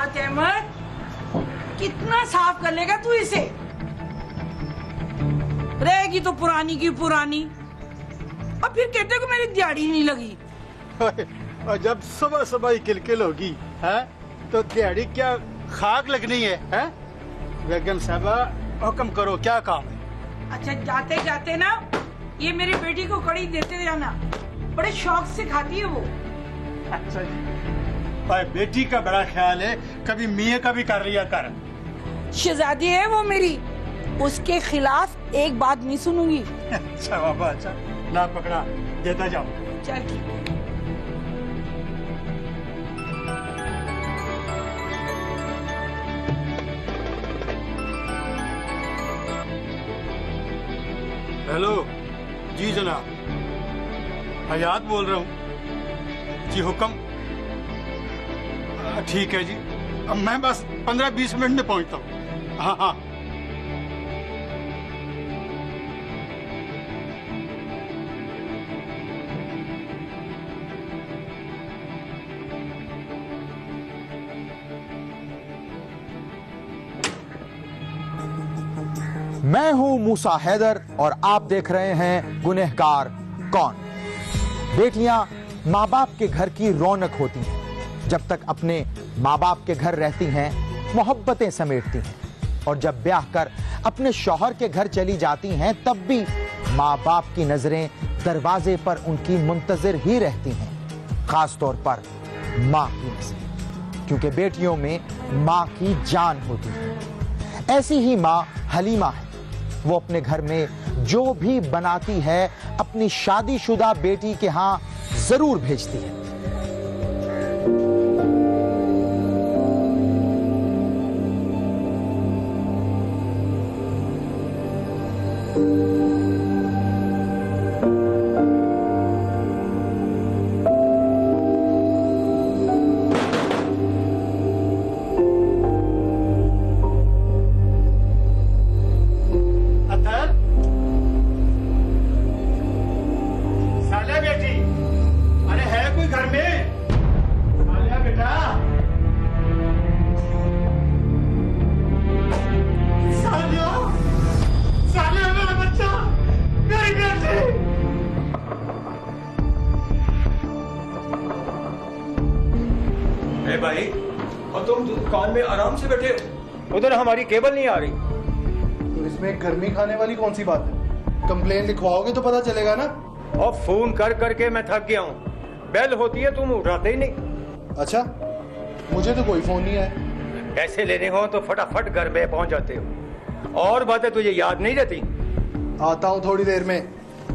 फवाद अहमद, कितना साफ कर लेगा तू इसे? रहेगी तो पुरानी की पुरानी, और फिर कहते को मेरी दिहाड़ी नहीं लगी। और जब सुबह सुबह ही किलकिल होगी है तो दिहाड़ी क्या खाक लगनी है? बेगम साहबा हुक्म करो, क्या काम है? अच्छा, जाते जाते ना ये मेरी बेटी को कड़ी देते जाना, बड़े शौक से खाती है वो। अच्छा जी, भाई बेटी का बड़ा ख्याल है, कभी मियाँ का भी कर लिया कर। शहजादी है वो मेरी, उसके खिलाफ एक बात नहीं सुनूंगी। अच्छा बाबा, अच्छा ना पकड़ा, देता जाओ। चल ठीक। हेलो जी जनाब, हयात बोल रहा हूँ जी। हुक्म? ठीक है जी, अब मैं बस 15-20 मिनट में पहुंचता हूँ। हाँ हाँ। मैं हूं मूसा हैदर और आप देख रहे हैं गुनहगार कौन। बेटियां माँ बाप के घर की रौनक होती हैं। जब तक अपने माँ बाप के घर रहती हैं, मोहब्बतें समेटती हैं, और जब ब्याह कर अपने शौहर के घर चली जाती हैं, तब भी माँ बाप की नजरें दरवाजे पर उनकी मुंतजिर ही रहती हैं। खास तौर पर माँ की नजरें, क्योंकि बेटियों में माँ की जान होती है। ऐसी ही माँ हलीमा है। वो अपने घर में जो भी बनाती है अपनी शादीशुदा बेटी के हां जरूर भेजती है। भाई, और तुम दुकान में आराम से बैठे हो, उधर हमारी केबल नहीं आ रही। तो इसमें गर्मी खाने वाली कौन सी बात है? कंप्लेन लिखवाओगे तो पता चलेगा ना। और फोन कर करके मैं थक गया हूँ, बेल होती है तुम उठाते ही नहीं। अच्छा, मुझे तो कोई फोन नहीं आया। पैसे लेने हो तो फटाफट घर में पहुंच जाते हो, और बातें तुझे याद नहीं रहती। आता हूँ थोड़ी देर में,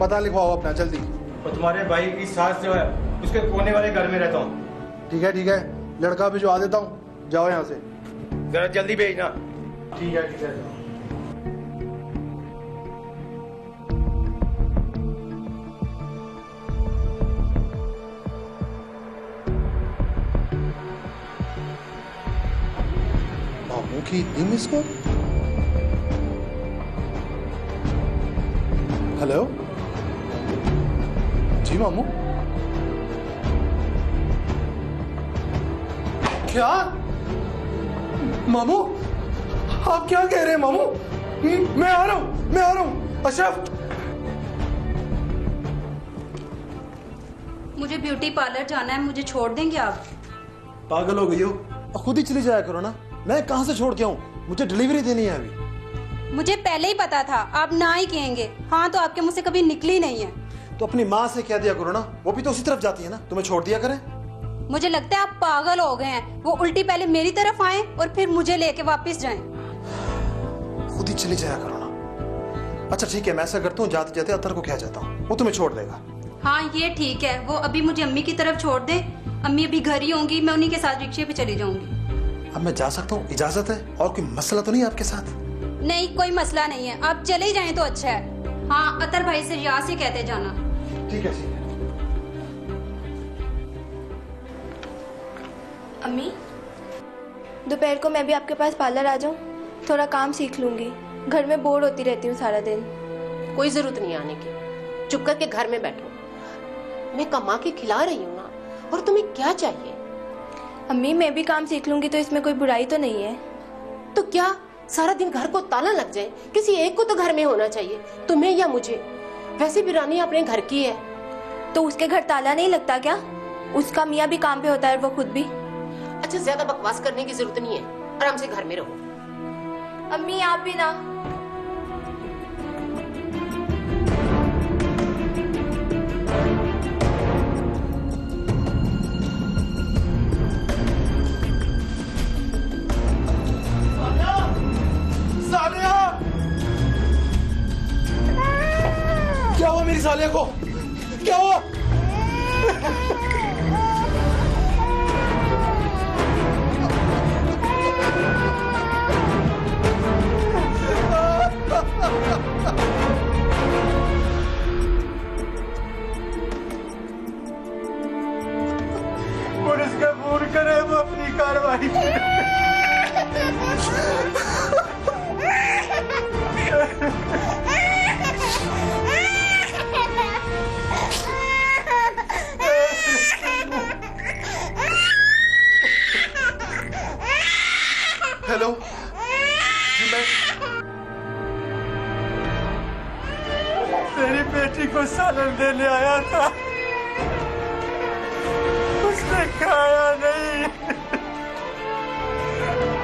पता लिखवाओ अपना जल्दी। और तुम्हारे भाई की सास जो है उसके कोने वाले घर में रहता हूँ। ठीक है, लड़का भिजवा देता हूँ, जाओ यहाँ से। जरा जल्दी भेजना। ठीक है। मामू की इतनी मिस कॉल? हेलो जी मामू। क्या मामू, आप क्या कह रहे हैं मामू? मैं आ रहा हूँ अशरफ। मुझे ब्यूटी पार्लर जाना है, मुझे छोड़ देंगे आप? पागल हो गई हो? खुद ही चली जाया करो ना, मैं कहाँ से छोड़ के आऊँ? मुझे डिलीवरी देनी है अभी। मुझे पहले ही पता था आप ना ही कहेंगे। हाँ तो आपके मुंह से कभी निकली नहीं है। तो अपनी माँ से कह दिया करो ना, वो भी तो उसी तरफ जाती है ना, तुम्हें छोड़ दिया करें। मुझे लगता है आप पागल हो गए हैं। वो उल्टी पहले मेरी तरफ आए और फिर मुझे लेके वापस जाएं। खुद ही चली जाया करो ना। अच्छा ठीक है, मैं ऐसा करता हूँ, जाते जाते अतर को कह जाता हूँ, वो तुम्हें छोड़ देगा। हाँ ये ठीक है, वो अभी मुझे अम्मी की तरफ छोड़ दे। अम्मी अभी घर ही होंगी, मैं उन्हीं के साथ रिक्शे पे चली जाऊंगी। अब मैं जा सकता हूँ? इजाजत है? और कोई मसला तो नहीं आपके साथ? नहीं कोई मसला नहीं है, आप चले जाएं तो अच्छा है। हाँ अतर भाई से यहाँ से कहते जाना। ठीक है। अम्मी, दोपहर को मैं भी आपके पास पार्लर आ जाऊं? थोड़ा काम सीख लूंगी, घर में बोर होती रहती हूँ सारा दिन। कोई जरूरत नहीं आने की, चुप करके घर में बैठो। मैं कमा के खिला रही हूँ ना, और तुम्हें क्या चाहिए? अम्मी मैं भी काम सीख लूंगी तो इसमें कोई बुराई तो नहीं है। तो क्या सारा दिन घर को ताला लग जाए? किसी एक को तो घर में होना चाहिए, तुम्हें या मुझे। वैसे भी रानी अपने घर की है। तो उसके घर ताला नहीं लगता क्या? उसका मियाँ भी काम पे होता है, वो खुद भी। अच्छा, ज्यादा बकवास करने की जरूरत नहीं है, आराम से घर में रहो। अम्मी आप भी ना। क्या हुआ मेरी सालिया को? क्या हुआ? पुलिस का फोन करे, वो अपनी कार्रवाई हेलो जी, मैं तेरी बेटी को सालन देने आया था, उसने खाया नहीं।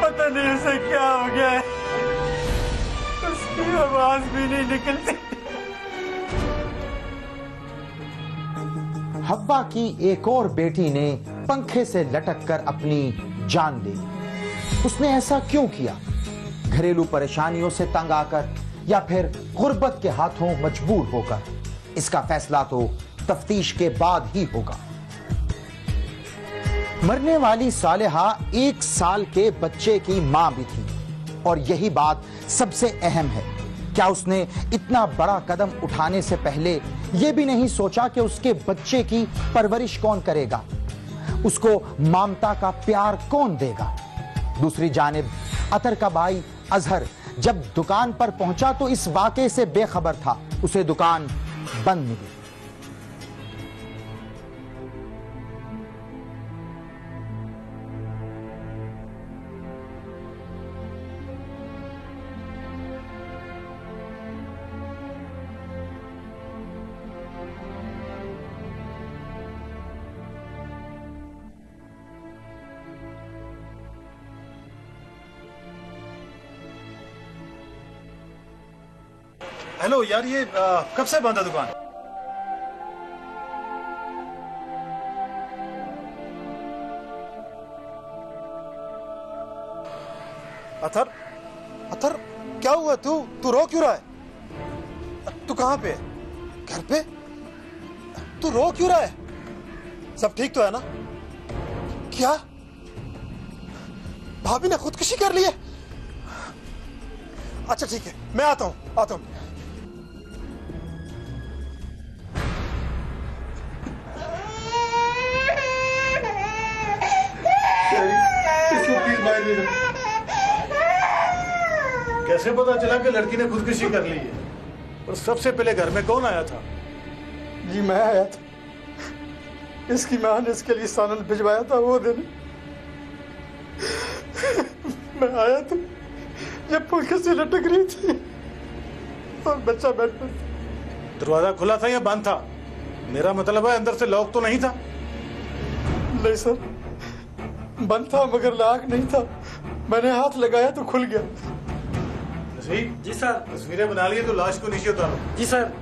पता नहीं उसे क्या हो गया है, उसकी आवाज भी नहीं निकलती। हव्वा की एक और बेटी ने पंखे से लटक कर अपनी जान ली। उसने ऐसा क्यों किया? घरेलू परेशानियों से तंग आकर या फिर गुर्बत के हाथों मजबूर होकर? इसका फैसला तो तफ्तीश के बाद ही होगा। मरने वाली सालेहा 1 साल के बच्चे की मां भी थी, और यही बात सबसे अहम है। क्या उसने इतना बड़ा कदम उठाने से पहले यह भी नहीं सोचा कि उसके बच्चे की परवरिश कौन करेगा, उसको ममता का प्यार कौन देगा? दूसरी जानिब अतर का भाई अजहर जब दुकान पर पहुंचा तो इस वाकये से बेखबर था। उसे दुकान बंद मिली। हेलो यार, ये कब से बंद है दुकान? अतर, अतर क्या हुआ? तू रो क्यों रहा है? तू कहां पे है? घर पे? तू रो क्यों रहा है? सब ठीक तो है ना? क्या भाभी ने खुदकुशी कर ली है? अच्छा ठीक है, मैं आता हूं। कैसे पता चला कि लड़की ने खुदकुशी कर ली है? और सबसे पहले घर में कौन आया था? जी मैं आया था, इसकी मां ने इसके लिए सालन भिजवाया था वो दिन। मैं आया था जब पंखे से लटक रही थी और बच्चा बेड पर। दरवाजा खुला था या बंद था? मेरा मतलब है अंदर से लॉक तो नहीं था? नहीं सर, बंद था मगर लॉक नहीं था। मैंने हाथ लगाया तो खुल गया। जी सर। तस्वीरें बना लिए तो लाश को नीचे उतारो। जी सर।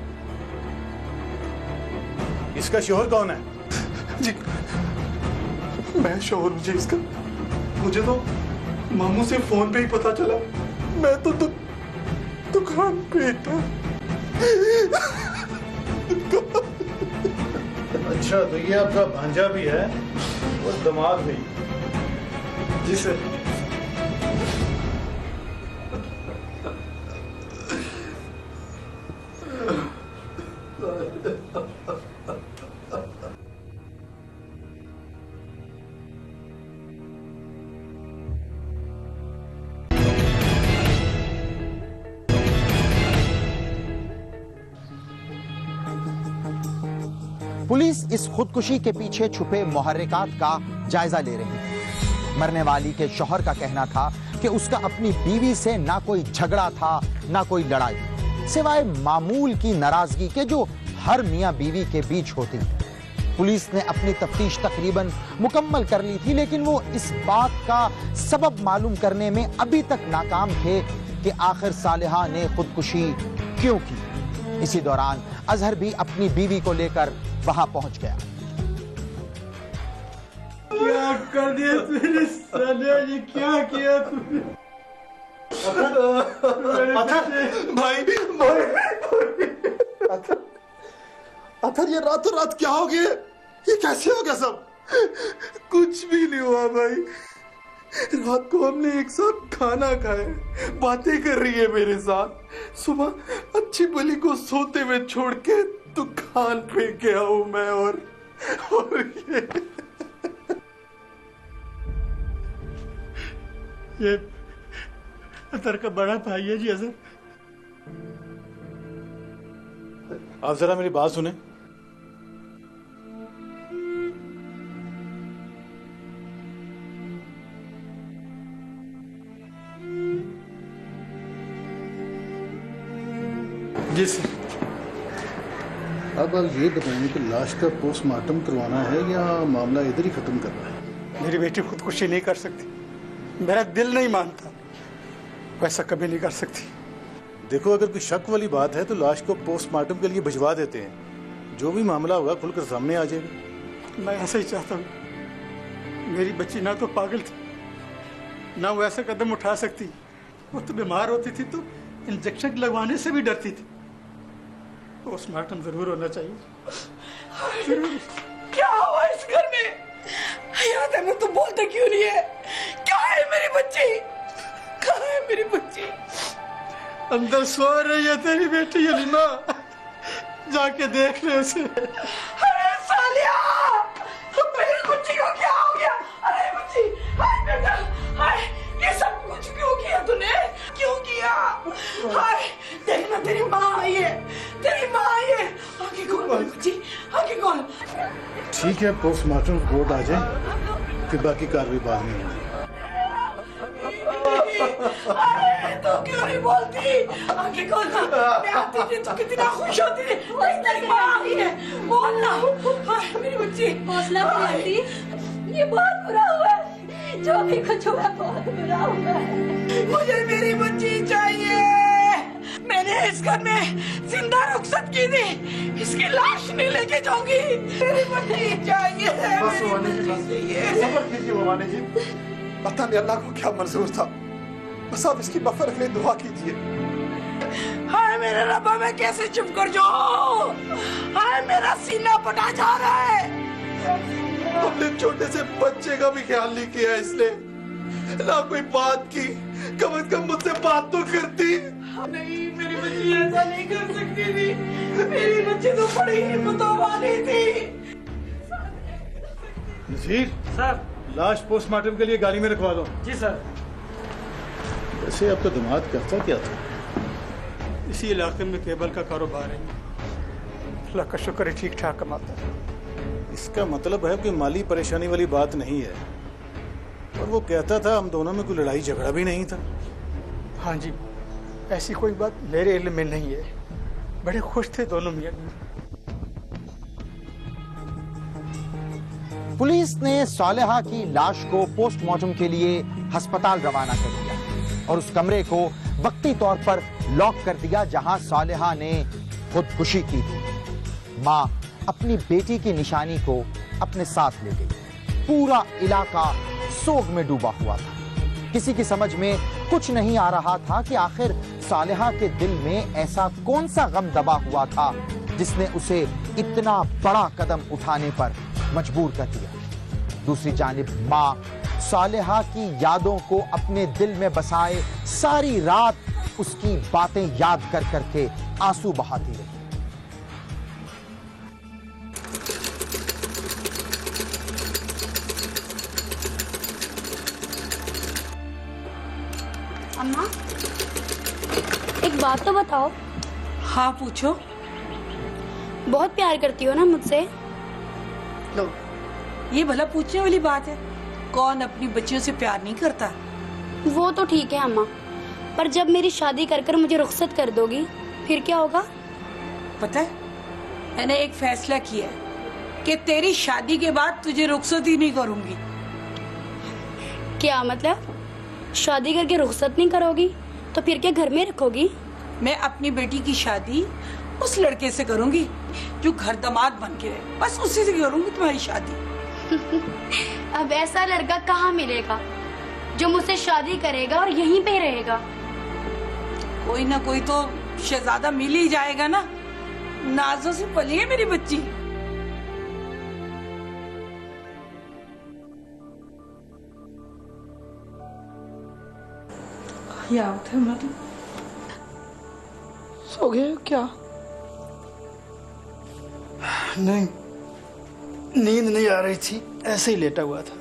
इसका शोहर कौन है? जी मैं शोहर हूं जी इसका। मुझे तो मामू से फोन पे ही पता चला। मैं तो दुकान पे था। अच्छा, तो ये आपका भांजा भी है और दामाद भी? जी सर। पुलिस इस खुदकुशी के पीछे छुपे मुहर्रिकात का जायजा ले रही है। मरने वाली के शौहर का कहना था कि उसका अपनी बीवी से ना कोई झगड़ा था ना कोई लड़ाई, सिवाय मामूल की नाराजगी के जो हर मियां बीवी के बीच होती। पुलिस ने अपनी तफ्तीश तकरीबन मुकम्मल कर ली थी, लेकिन वो इस बात का सबब मालूम करने में अभी तक नाकाम थे कि आखिर सालिहा ने खुदकुशी क्यों की। इसी दौरान अजहर भी अपनी बीवी को लेकर वहां पहुंच गया। क्या कर दिया तूने सालिया, ये क्या किया तूने? अथर ये रातों रात क्या हो गया? ये कैसे हो गया सब? कुछ भी नहीं हुआ भाई। रात को हमने एक साथ खाना खाया, बातें कर रही है मेरे साथ। सुबह अच्छी भली को सोते हुए छोड़ के दुकान पे गया हूं मैं और ये अतर का बड़ा भाई है जी अजहर। आप जरा मेरी बात सुने। जी सर। अब ये बताएं कि लाश का पोस्टमार्टम करवाना है या मामला इधर ही खत्म करना है? मेरी बेटी खुदकुशी नहीं कर सकती, मेरा दिल नहीं मानता, वैसा कभी नहीं कर सकती। देखो, अगर कोई शक वाली बात है तो लाश को पोस्टमार्टम के लिए भिजवा देते हैं। जो भी मामला होगा खुलकर सामने आ जाएगा। मैं ऐसा ही चाहता हूँ। मेरी बच्ची ना तो पागल थी, ना वो ऐसा कदम उठा सकती। वो तो बीमार होती थी तो इंजेक्शन लगवाने से भी डरती थी। पोस्टमार्टम जरूर होना चाहिए। जरूर। क्या हुआ इस घर में? याद है, तो बोलते क्यों नहीं है? क्या है मेरी बच्ची? कहाँ है मेरी बच्ची? अंदर सो रही है तेरी बेटी यलीमा, जाके देख ले उसे। अरे सालिया, मेरी बच्ची को क्या हो गया? अरे बच्ची, हाय बेटा, हाय, ये सब कुछ क्यों किया तूने? क्यों किया? हाय, देखना तेरी माँ आई है, तेरी माँ आई है। आगे कौन मेरी बच्ची? आगे कौन? ठीक है, पोस्टमार्टम रिपोर्ट आ जाए फिर बाकी कार्रवाई बाद में होगी। अरे तो क्यों नहीं बोलती? आगे कौन? मैं आती थी तो कितना खुश होती थी। तेरी माँ आ गई है, बोलना। हाय मेरी बच्ची। हौसला आंटी, ये बहुत बुरा हुआ है। जो भी कुछ हुआ बहुत बुरा हुआ है। मुझे मेरी बच्ची चाहिए। मैंने इस घर में जिंदा रुखसत की थी, इसकी लाश नहीं लेके जाऊंगी। मेरी बच्ची चाहिए। सब्र कीजिए ममाने जी, पता नहीं अल्लाह को क्या मंजूर था। बस आप इसकी मग़फ़िरत के लिए दुआ कीजिए। हाय मेरे रब्बा, मैं कैसे चुप कर जाऊं? हाय मेरा सीना फटा जा रहा है। हमने छोटे से बच्चे का भी ख्याल नहीं किया इसने, ना कोई बात की। कम से कम मुझसे बात तो करती। नहीं, मेरी बच्ची ऐसा नहीं कर सकती थी। मेरी बच्ची तो बड़ी हिम्मतों वाली थी। नज़ीर सर। लाश पोस्टमार्टम के लिए गाड़ी में रखवा दो। जी सर। वैसे आपका दिमाग करता क्या था? इसी इलाके में केबल का कारोबार है, अल्लाह का शुक्र है ठीक ठाक कमाता है। इसका मतलब है कि माली परेशानी वाली बात नहीं है। और वो कहता था हम दोनों में कोई लड़ाई झगड़ा भी नहीं था। हाँ जी, ऐसी कोई बात मेरे इल्म में नहीं है। बड़े खुश थे दोनों मियां। पुलिस ने सालिहा की लाश को पोस्टमार्टम के लिए अस्पताल रवाना कर दिया और उस कमरे को वक्ती तौर पर लॉक कर दिया जहां सालिहा ने खुदकुशी की थी। मां अपनी बेटी की निशानी को अपने साथ ले गई। पूरा इलाका सोग में डूबा हुआ था। किसी की समझ में कुछ नहीं आ रहा था कि आखिर सालिहा के दिल में ऐसा कौन सा गम दबा हुआ था जिसने उसे इतना बड़ा कदम उठाने पर मजबूर कर दिया। दूसरी जानिब मां सालिहा की यादों को अपने दिल में बसाए सारी रात उसकी बातें याद कर करके आंसू बहाती रही। अम्मा, एक बात तो बताओ। हाँ पूछो। बहुत प्यार करती हो ना मुझसे? लो, ये भला पूछने वाली बात है? कौन अपनी बच्चियों से प्यार नहीं करता? वो तो ठीक है अम्मा, पर जब मेरी शादी कर कर मुझे रुखसत कर दोगी फिर क्या होगा? पता है, मैंने एक फैसला किया है कि तेरी शादी के बाद तुझे रुखसत ही नहीं करूंगी। क्या मतलब? शादी करके रुखसत नहीं करोगी तो फिर क्या घर में रखोगी? मैं अपनी बेटी की शादी उस लड़के से करूंगी जो घर दामाद बन के रहे, बस उसी से करूंगी तुम्हारी शादी। अब ऐसा लड़का कहाँ मिलेगा जो मुझसे शादी करेगा और यहीं पे रहेगा? कोई ना कोई तो शहजादा मिल ही जाएगा ना। नाजों से पली है मेरी बच्ची। याद है मतलब सो गए क्या? नहीं, नींद नहीं आ रही थी, ऐसे ही लेटा हुआ था।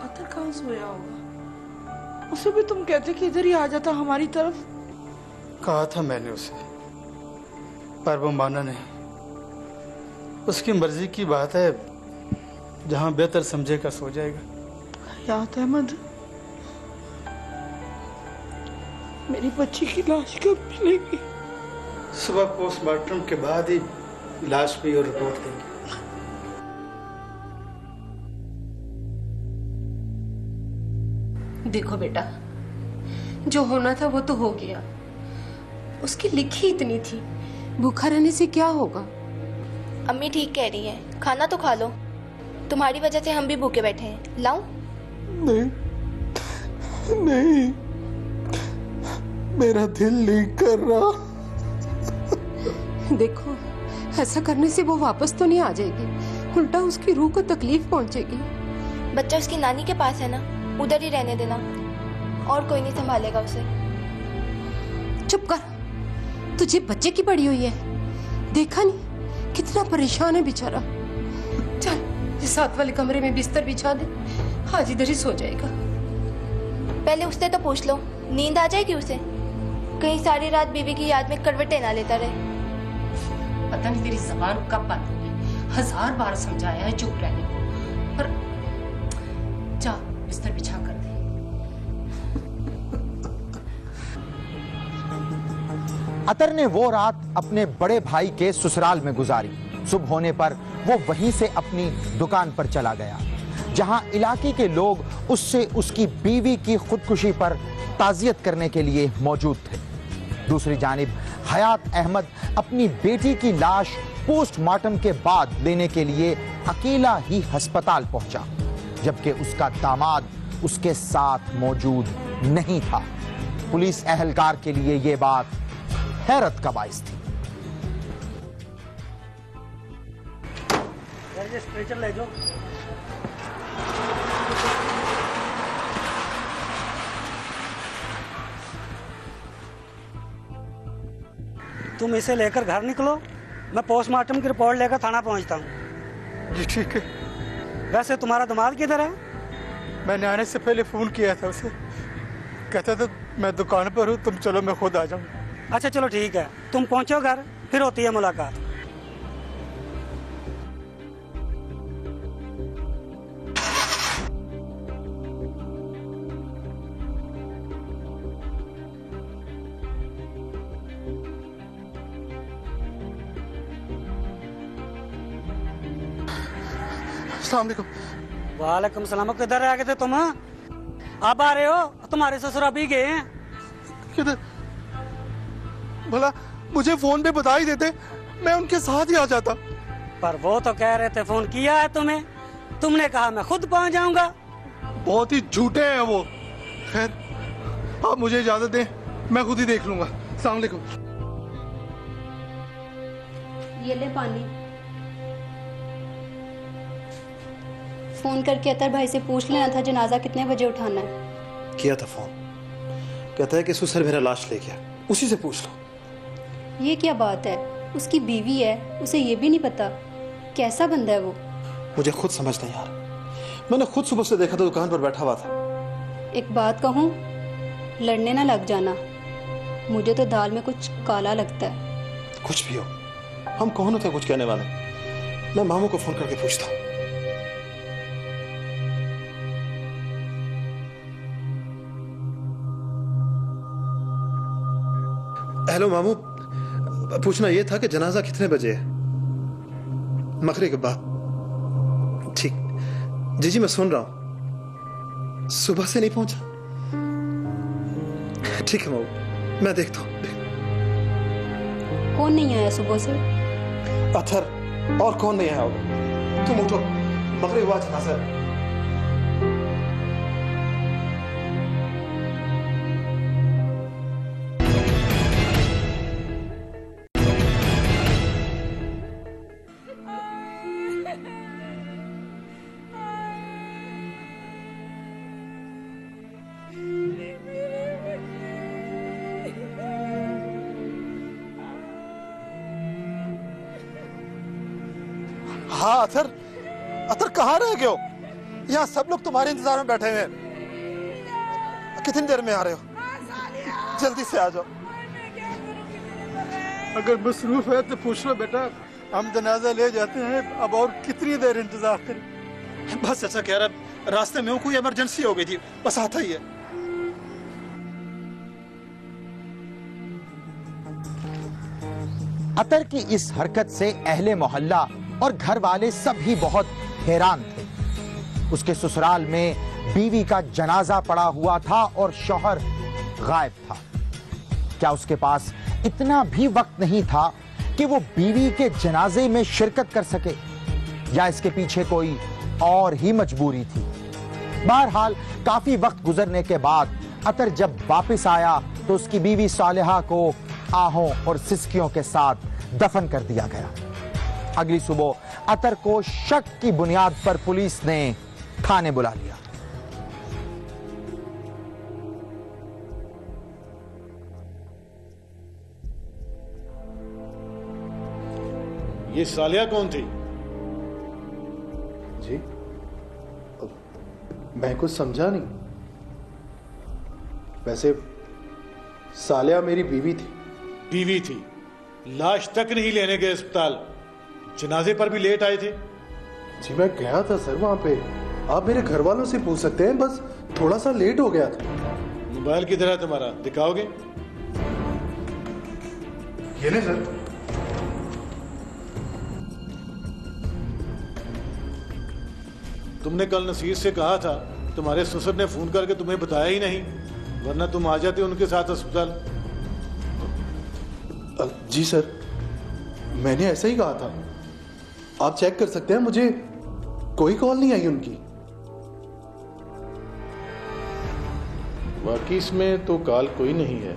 अतर कहाँ सोया होगा? उसे भी तुम कहते कि इधर ही आ जाता हमारी तरफ। कहा था मैंने उसे, पर वो माना नहीं। उसकी मर्जी की बात है, जहां बेहतर समझेगा सो जाएगा। याद अहमद, मेरी बच्ची की लाश कब मिलेगी? सुबह पोस्टमार्टम के बाद ही लाश भी और रिपोर्ट देंगे। देखो बेटा, जो होना था वो तो हो गया। उसकी लिखी इतनी थी, भूखा रहने से क्या होगा? अम्मी ठीक कह रही है, खाना तो खा लो। तुम्हारी वजह से हम भी भूखे बैठे हैं। लाऊं? नहीं नहीं, मेरा दिल नहीं कर रहा। देखो, ऐसा करने से वो वापस तो नहीं आ जाएगी, उल्टा उसकी रूह को तकलीफ पहुंचेगी। बच्चा उसकी नानी के पास है ना, उधर ही रहने देना, और कोई नहीं संभालेगा उसे। चुप कर, तुझे बच्चे की पड़ी हुई है, देखा नहीं कितना परेशान है बेचारा। चल, ये साथ वाले कमरे में बिस्तर बिछा दे, आज इधर ही सो जाएगा। पहले उससे तो पूछ लो, नींद आ जाएगी उसे? कहीं सारी रात बीवी की याद में करवटें ना लेता रहे। पता नहीं तेरी ज़बान कब बंद होगी। 1000 बार समझाया है चुप रहने को, पर जा बिस्तर बिछा कर दे। अतर ने वो रात अपने बड़े भाई के ससुराल में गुजारी। सुबह होने पर वो वहीं से अपनी दुकान पर चला गया, जहां इलाके के लोग उससे उसकी बीवी की खुदकुशी पर ताज़ियत करने के लिए मौजूद थे। दूसरी जानिब हयात अहमद अपनी बेटी की लाश पोस्टमार्टम के बाद लेने के लिए अकेला ही अस्पताल पहुंचा, जबकि उसका दामाद उसके साथ मौजूद नहीं था। पुलिस एहलकार के लिए यह बात हैरत का बाइस थी। ले जाओ। तुम इसे लेकर घर निकलो, मैं पोस्टमार्टम की रिपोर्ट लेकर थाना पहुंचता हूँ। जी ठीक है। वैसे तुम्हारा दामाद किधर है? मैंने आने से पहले फोन किया था उसे, कहता था मैं दुकान पर हूँ, तुम चलो मैं खुद आ जाऊँ। अच्छा चलो ठीक है, तुम पहुंचो घर, फिर होती है मुलाकात। वालेकुम सलाम। किधर आ गए थे तुम? अब आ रहे हो? तुम्हारे ससुर अभी गए हैं। किधर? भला मुझे फोन पे बता ही देते, मैं उनके साथ ही आ जाता। पर वो तो कह रहे थे फोन किया है तुम्हें, तुमने कहा मैं खुद पहुंच जाऊंगा। बहुत ही झूठे हैं वो। खैर, आप मुझे इजाजत दें, मैं खुद ही देख लूंगा। अस्सलाम वालेकुम। ये ले पानी। फोन करके अतर भाई से पूछ लेना था जनाजा कितने बजे उठाना है। किया था फोन, कहता है कि सुसर मेरा लाश ले गया, उसी से पूछ लो। ये क्या बात है, उसकी बीवी है, उसे ये भी नहीं पता? कैसा बंदा है वो? मुझे खुद समझ नहीं आ रहा। मैंने खुद सुबह से देखा था, दुकान पर बैठा हुआ था। एक बात कहूँ, लड़ने ना लग जाना, मुझे तो दाल में कुछ काला लगता है। कुछ भी हो, हम कौन होते कुछ कहने वाले? मैं मामू को फोन करके पूछता हूँ। हेलो मामू, पूछना ये था कि जनाजा कितने बजे है? मगरिब के बाद। ठीक जी, मैं सुन रहा हूं। सुबह से नहीं पहुंचा? ठीक है मामू, मैं देखता हूं। कौन नहीं आया सुबह से? अथर, और कौन नहीं आया होगा? तुम उठो, मगरिब हुआ जनाजा है। हाँ अथर, अथर कहाँ रह गए हो? यहाँ सब लोग तुम्हारे इंतजार में बैठे हुए हैं। कितनी देर में आ रहे हो? जल्दी से आ जाओ। अगर मसरूफ है तो पूछ लो बेटा, हम जनाजा ले जाते हैं। अब और कितनी देर इंतजार करें? बस ऐसा कह रहा, रास्ते में कोई इमरजेंसी हो गई थी, बस आता ही है। अतर की इस हरकत से अहले मोहल्ला और घर वाले सभी बहुत हैरान थे। उसके ससुराल में बीवी का जनाजा पड़ा हुआ था और शौहर गायब था। क्या उसके पास इतना भी वक्त नहीं था कि वो बीवी के जनाजे में शिरकत कर सके, या इसके पीछे कोई और ही मजबूरी थी? बहरहाल काफी वक्त गुजरने के बाद अतर जब वापस आया तो उसकी बीवी सालिहा को आहों और सिसकियों के साथ दफन कर दिया गया। अगली सुबह अतर को शक की बुनियाद पर पुलिस ने थाने बुला लिया। ये सालिया कौन थी? जी मैं कुछ समझा नहीं। वैसे सालिया मेरी बीवी थी। बीवी थी? लाश तक नहीं लेने गए अस्पताल, जनाजे पर भी लेट आए थे? जी मैं गया था सर वहां पे, आप मेरे घर वालों से पूछ सकते हैं, बस थोड़ा सा लेट हो गया था। मोबाइल किधर है तुम्हारा, दिखाओगे? ये ले सर। तुमने कल नसीर से कहा था, तुम्हारे ससुर ने फोन करके तुम्हें बताया ही नहीं, वरना तुम आ जाते उनके साथ अस्पताल। जी सर, मैंने ऐसा ही कहा था। आप चेक कर सकते हैं, मुझे कोई कॉल नहीं आई उनकी। बाकी इसमें तो कॉल कोई नहीं है।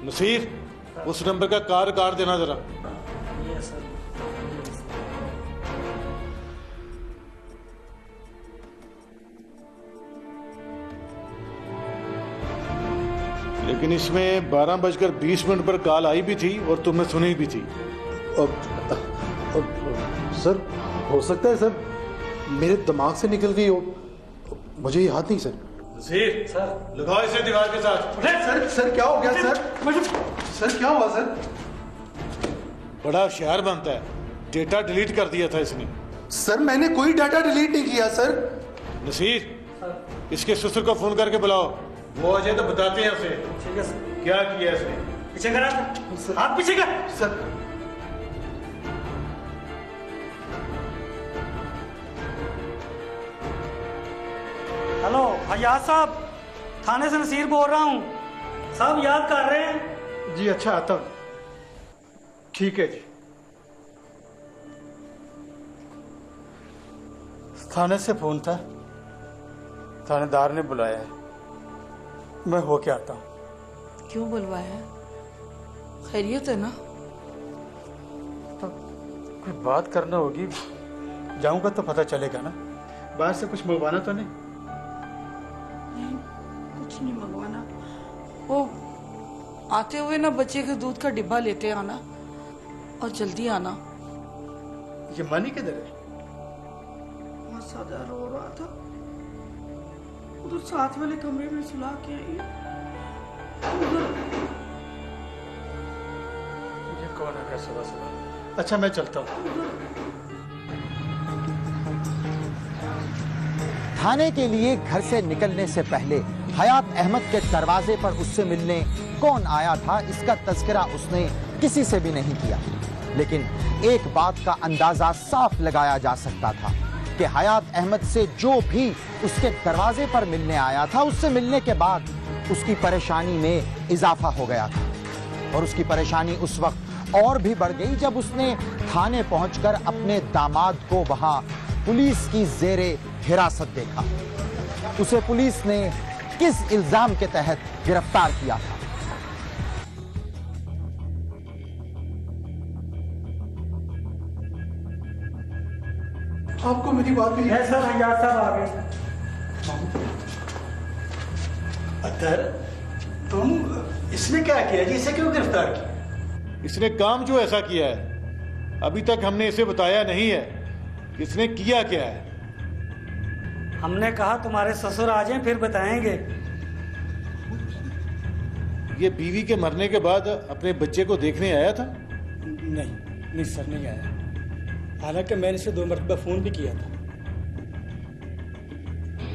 नसीर, उस नंबर का कार्ड देना जरा। लेकिन इसमें 12:20 पर कॉल आई भी थी और तुमने सुनी भी थी। सर हो सकता है सर मेरे दिमाग से निकल गई हो, मुझे याद नहीं सर। नसीर, सर लगाओ इसे दीवार के साथ। सर क्या हो गया सर? सर क्या हुआ सर? बड़ा होशियार बनता है, डेटा डिलीट कर दिया था इसने। सर मैंने कोई डाटा डिलीट नहीं किया सर। नसीर, इसके ससुर को फोन करके बुलाओ, वो आ जाए तो बताते हैं उसे। ठीक है सर। क्या किया इसने? पीछे कर, हाथ पीछे कर। सर हेलो फैयाज साहब, थाने से नसीर बोल रहा हूँ। साहब याद कर रहे हैं? जी अच्छा, आता हूं। ठीक है जी। थाने से फोन था, थानेदार ने बुलाया है, मैं होके आता हूं। क्यों बुलवाया है? खैरियत है ना? तो कोई बात करना होगी, जाऊंगा तो पता चलेगा ना। बाहर से कुछ मंगवाना तो नहीं? नहीं, कुछ नहीं मंगवाना। वो आते हुए ना बच्चे के दूध का डिब्बा लेते आना और जल्दी आना। ये मनी किधर है? ज्यादा रो रहा था, उधर साथ वाले कमरे में सुला के आई। ये कौन है सुबह सुबह? अच्छा मैं चलता हूँ। थाने के लिए घर से निकलने से पहले हयात अहमद के दरवाजे पर उससे मिलने कौन आया था इसका तज़किरा उसने किसी से भी नहीं किया। लेकिन एक बात का अंदाजा साफ लगाया जा सकता था कि हयात अहमद से जो भी उसके दरवाजे पर मिलने आया था, उससे मिलने के बाद उसकी परेशानी में इजाफा हो गया था। और उसकी परेशानी उस वक्त और भी बढ़ गई जब उसने थाने पहुंचकर अपने दामाद को वहां पुलिस की जेरे हिरासत देखा। उसे पुलिस ने किस इल्जाम के तहत गिरफ्तार किया था? आपको मेरी बात नहीं है सर, हयात साहब आ गए। अतर, तुम इसने क्या किया जी? इसे क्यों गिरफ्तार किया? इसने काम जो ऐसा किया है, अभी तक हमने इसे बताया नहीं है कि इसने किया क्या है। हमने कहा तुम्हारे ससुर आ जाएं फिर बताएंगे। ये बीवी के मरने के बाद अपने बच्चे को देखने आया था? नहीं सर, नहीं आया। हालांकि मैंने इसे 2 मरतबा फोन भी किया था,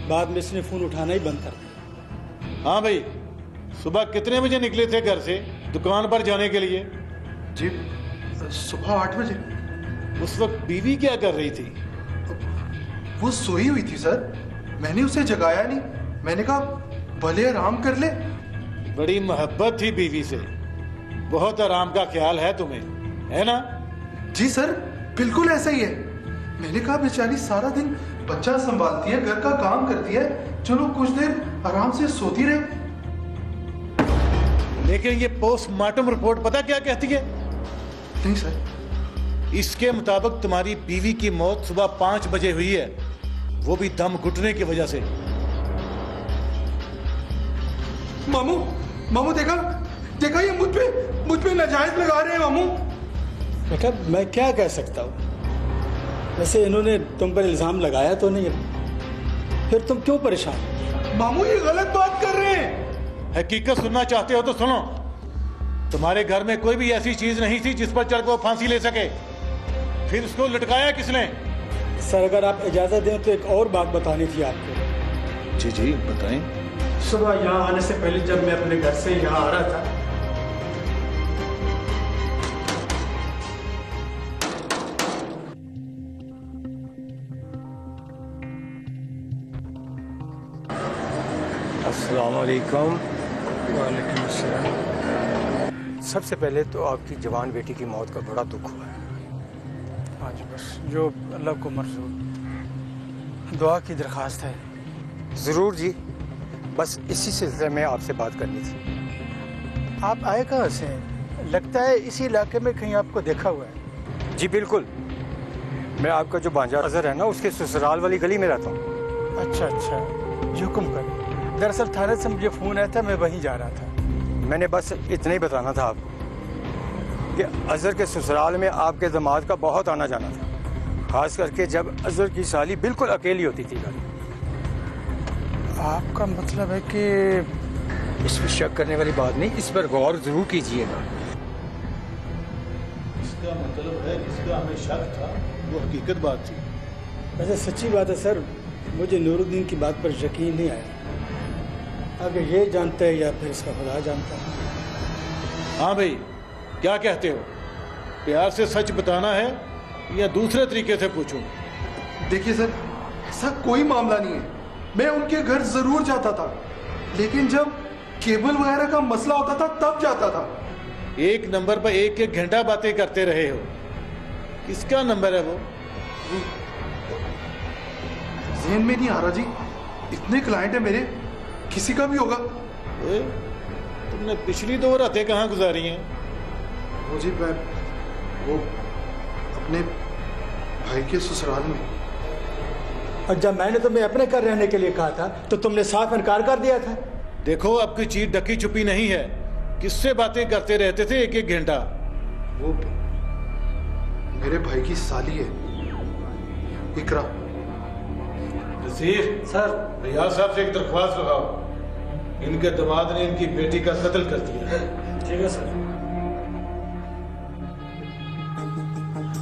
बाद में इसने फोन उठाना ही बंद कर दिया। हाँ भाई, सुबह कितने बजे निकले थे घर से दुकान पर जाने के लिए? जी सुबह 8 बजे। उस वक्त बीवी क्या कर रही थी? वो सोई हुई थी सर, मैंने उसे जगाया नहीं। मैंने कहा भले आराम कर ले। बड़ी मोहब्बत थी बीवी से, बहुत आराम का ख्याल है तुम्हें, है ना? जी सर, बिल्कुल ऐसा ही है। मैंने कहा बेचारी सारा दिन बच्चा संभालती है, घर का काम करती है, चलो कुछ देर आराम से सोती रहे। लेकिन ये पोस्टमार्टम रिपोर्ट पता क्या कहती है? नहीं सर। इसके मुताबिक तुम्हारी बीवी की मौत सुबह 5 बजे हुई है, वो भी दम घुटने की वजह से। मामू देखा ये मुझ पे नाजायज लगा रहे हैं मामू। बेटा मैं क्या कह सकता हूँ, वैसे इन्होंने तुम पर इल्जाम लगाया तो नहीं, फिर तुम क्यों परेशान? मामू ये गलत बात कर रहे हैं। हकीकत सुनना चाहते हो तो सुनो। तुम्हारे घर में कोई भी ऐसी चीज नहीं थी जिस पर चढ़ कर फांसी ले सके। फिर उसको लटकाया किसने? सर अगर आप इजाजत दें तो एक और बात बतानी थी आपको। जी बताएं। सुबह यहाँ आने से पहले जब मैं अपने घर से यहाँ आ रहा था, अस्सलाम वालेकुम। वालेकुम अस्सलाम। सबसे पहले तो आपकी जवान बेटी की मौत का बड़ा दुख हुआ है। आज बस जो अल्लाह को मंजूर, दुआ की दरख्वास्त है। ज़रूर जी, बस इसी सिलसिले में आपसे बात करनी थी। आप आए कहाँ से? लगता है इसी इलाके में कहीं आपको देखा हुआ है। जी बिल्कुल, मैं आपका जो भांजा अजहर है ना, उसके ससुराल वाली गली में रहता हूँ। अच्छा, जी हुक्म करें। दरअसल थाने से मुझे फ़ोन आया था, मैं वहीं जा रहा था। मैंने बस इतना ही बताना था आपको कि अजहर के ससुराल में आपके दामाद का बहुत आना जाना था, खास करके जब अजहर की साली बिल्कुल अकेली होती थी घर। आपका मतलब है कि इसमें शक करने वाली बात नहीं, इस पर गौर जरूर कीजिएगा। इसका मतलब है जिसका हमें शक था वो हकीकत बात थी। वैसे सच्ची बात है सर, मुझे नूरुद्दीन की बात पर यकीन नहीं आया। अगर ये जानता है या फिर इसका खुदा जानता है। हाँ भाई, क्या कहते हो? प्यार से सच बताना है या दूसरे तरीके से पूछूं? देखिए सर, ऐसा कोई मामला नहीं है। मैं उनके घर जरूर जाता था, लेकिन जब केबल वगैरह का मसला होता था तब जाता था। एक नंबर पर 1-1 घंटा बातें करते रहे हो। किसका नंबर है वो? ज़हन में नहीं आ रहा जी, इतने क्लाइंट है मेरे, किसी का भी होगा। तुमने पिछली 2 रातें कहाँ गुजारी हैं? वो जी मैं वो अपने भाई के ससुराल में। और जब मैंने तुम्हें अपने घर रहने के लिए कहा था तो तुमने साफ इनकार कर दिया था। देखो अब कोई चीज ढकी छुपी नहीं है। किससे बातें करते रहते थे 1-1 घंटा? वो मेरे भाई की साली है, इकरा। नज़ीर सर, रियाज साहब से एक दरख्वास्त लगाओ, इनके दामाद ने इनकी बेटी का कत्ल कर दिया। ठीक है सर।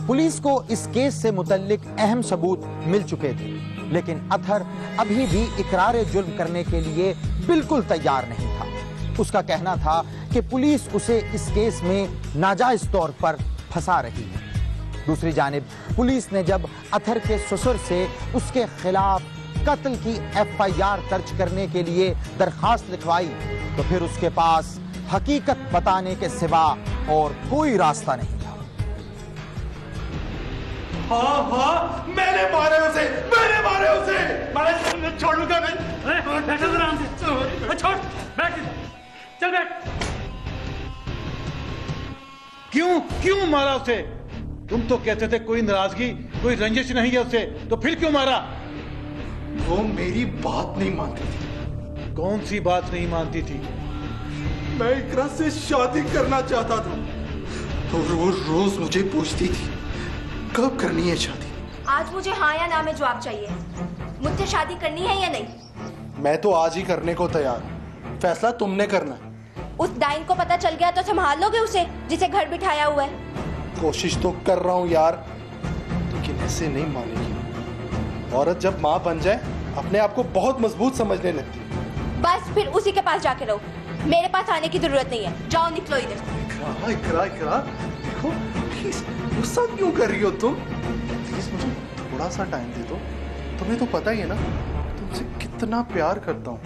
पुलिस को इस केस से मुतल्लिक अहम सबूत मिल चुके थे, लेकिन अतहर अभी भी इकरार जुल्म करने के लिए बिल्कुल तैयार नहीं था। उसका कहना था कि पुलिस उसे इस केस में नाजायज तौर पर फंसा रही है। दूसरी जानिब पुलिस ने जब अतहर के ससुर से उसके खिलाफ कत्ल की FIR दर्ज करने के लिए दरखास्त लिखवाई तो फिर उसके पास हकीकत बताने के सिवा और कोई रास्ता नहीं था। हाँ, मैंने मारे उसे, मैंने मारे उसे। मैं छोड़ूंगा नहीं। बैठ आराम से, छोड़, बैठ, चल बैठ। क्यों मारा उसे? तुम तो कहते थे कोई नाराजगी, कोई रंजिश नहीं है उसे, तो फिर क्यों मारा? वो मेरी बात नहीं मानती थी। कौन सी बात नहीं मानती थी? मैं इकरा से शादी करना चाहता था तो रोज मुझे पूछती थी कब करनी है शादी। आज मुझे हाँ या ना में जवाब चाहिए। मुझसे शादी करनी है या नहीं? मैं तो आज ही करने को तैयार हूं। फैसला तुमने करना है। उस डाइन को पता चल गया तो संभाल लोगे उसे जिसे घर बिठाया हुआ है? कोशिश तो कर रहा हूँ यार, लेकिन ऐसे नहीं मानेगी। औरत जब माँ बन जाए अपने आप को बहुत मजबूत समझने लगती है। बस फिर उसी के पास जाके रहो, मेरे पास आने की जरूरत नहीं है। जाओ, निकलो इधर। इकरा, देखो प्लीज, गुस्सा क्यों कर रही हो तुम? प्लीज मुझे थोड़ा सा टाइम दे दो। तुम्हें तो पता ही है ना तुमसे कितना प्यार करता हूँ।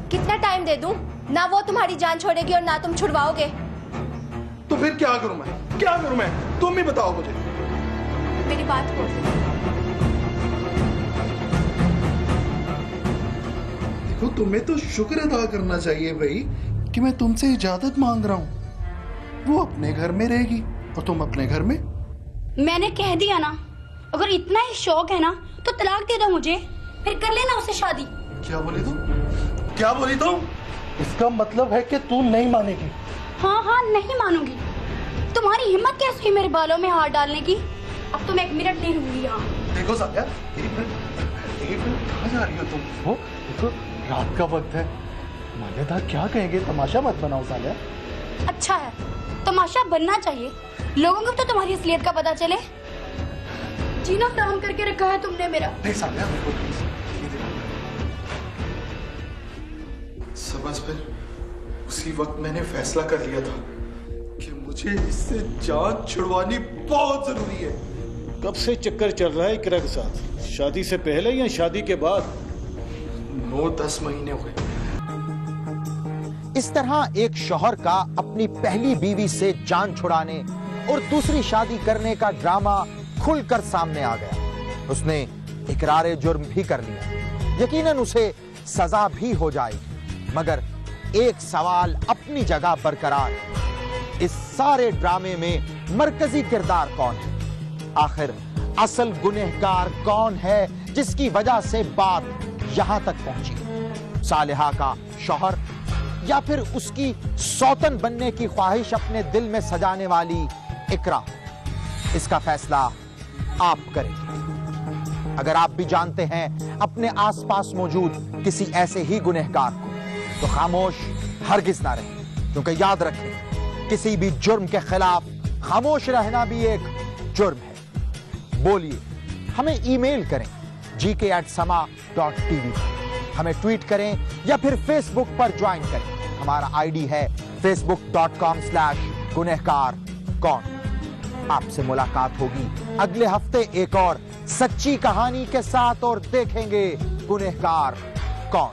कितना टाइम दे दूं? ना वो तुम्हारी जान छोड़ेगी और ना तुम छुड़वाओगे। तो फिर क्या करूं मैं? तुम ही बताओ मुझे। मेरी बात को देखो, तुम्हें तो शुक्र अदा करना चाहिए भाई कि मैं तुमसे इजाजत मांग रहा हूँ। वो अपने घर में रहेगी और तुम अपने घर में। मैंने कह दिया ना, अगर इतना ही शौक है ना तो तलाक दे दो मुझे, फिर कर लेना उससे शादी। क्या बोली तुम? इसका मतलब है कि तू नहीं मानेगी? हाँ, नहीं मानूंगी। तुम्हारी हिम्मत कैसे हुई मेरे बालों में हाथ डालने की? अब तो मैं 1 मिनट नहीं रहूंगी यहाँ। देखो साल्या, एक मिनट कहाँ जा रही हो तुम? वो देखो, रात का वक्त है, मान्यता क्या कहेंगे? तमाशा मत बनाओ साल्या। अच्छा है, तमाशा बनना चाहिए, लोगों को तो तुम्हारी असलियत का पता चले। जीना हराम करके रखा है तुमने मेरा। नहीं साल्या, समझ फिर उसी वक्त मैंने फैसला कर लिया था कि मुझे इससे जान छुड़वानी बहुत जरूरी है। कब से चक्कर चल रहा है इकरा के साथ? शादी से पहले या शादी के बाद? 9-10 महीने हुए। इस तरह एक शौहर का अपनी पहली बीवी से जान छुड़ाने और दूसरी शादी करने का ड्रामा खुलकर सामने आ गया। उसने इकरार जुर्म भी कर लिया। यकीनन उसे सजा भी हो जाएगी, मगर एक सवाल अपनी जगह बरकरार है। इस सारे ड्रामे में मरकजी किरदार कौन है? आखिर असल गुनहगार कौन है जिसकी वजह से बात यहां तक पहुंची? सालिहा का शौहर या फिर उसकी सौतन बनने की ख्वाहिश अपने दिल में सजाने वाली इकरा? इसका फैसला आप करेंगे। अगर आप भी जानते हैं अपने आसपास मौजूद किसी ऐसे ही गुनहगार को, तो खामोश हरगिज ना रहें, क्योंकि याद रखें, किसी भी जुर्म के खिलाफ खामोश रहना भी एक जुर्म है। बोलिए, हमें ईमेल करें gk@sama.tv, हमें ट्वीट करें या फिर फेसबुक पर ज्वाइन करें। हमारा आईडी है facebook.com/गुनहगार कौन। आपसे मुलाकात होगी अगले हफ्ते एक और सच्ची कहानी के साथ, और देखेंगे गुनहगार कौन।